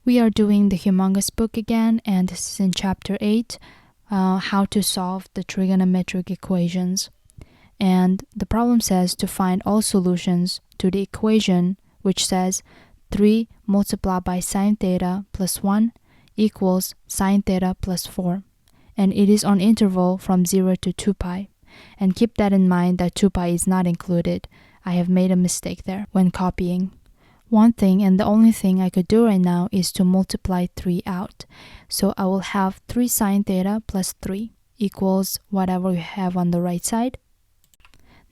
We are doing the humongous book again, and this is in chapter 8, how to solve the trigonometric equations. And the problem says to find all solutions to the equation which says 3 multiplied by sine theta plus 1 equals sine theta plus 4. And it is on interval from 0 to 2 pi. And keep that in mind that 2 pi is not included. I have made a mistake there when copying. One thing and the only thing I could do right now is to multiply 3 out. So I will have 3 sine theta plus 3 equals whatever we have on the right side.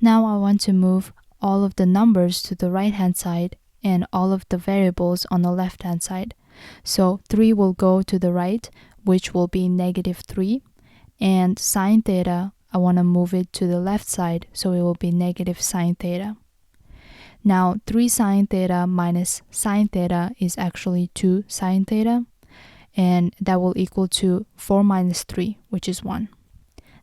Now I want to move all of the numbers to the right hand side and all of the variables on the left hand side. So 3 will go to the right, which will be negative 3. And sine theta, I want to move it to the left side, so it will be negative sine theta. Now 3 sine theta minus sine theta is actually 2 sine theta, and that will equal to 4 minus 3, which is 1.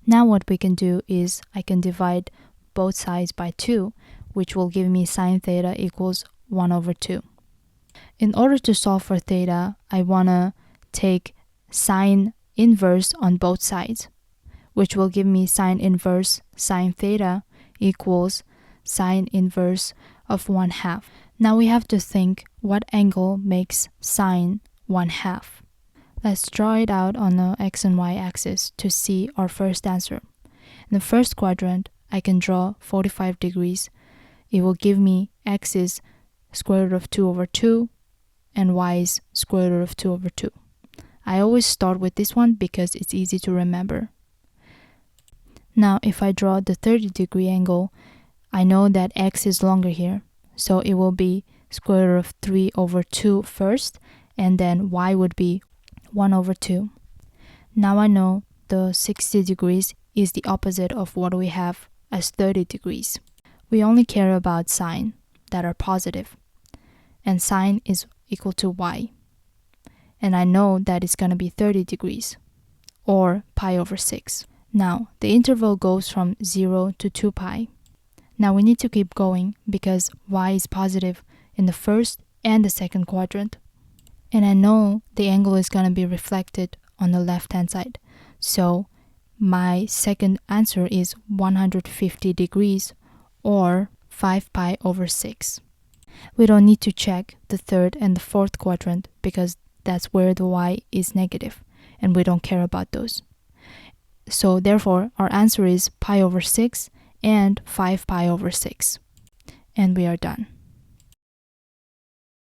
Now what we can do is I can divide both sides by 2, which will give me sine theta equals 1 over 2. In order to solve for theta, I want to take sine inverse on both sides, which will give me sine inverse sine theta equals sine inverse of 1/2. Now we have to think what angle makes sine 1/2. Let's draw it out on the x and y axis to see our first answer. In the first quadrant, I can draw 45 degrees. It will give me x is square root of 2 over 2 and y is square root of 2 over 2. I always start with this one because it's easy to remember. Now if I draw the 30-degree angle, I know that x is longer here, so it will be square root of 3 over 2 first, and then y would be 1 over 2. Now I know the 60 degrees is the opposite of what we have as 30 degrees. We only care about sine that are positive, and sine is equal to y. And I know that it's going to be 30 degrees, or pi over 6. Now, the interval goes from 0 to 2 pi. Now we need to keep going because y is positive in the first and the second quadrant. And I know the angle is going to be reflected on the left-hand side. So my second answer is 150 degrees or 5 pi over 6. We don't need to check the third and the fourth quadrant because that's where the y is negative and we don't care about those. So therefore, our answer is pi over 6 and 5 pi over 6. And we are done.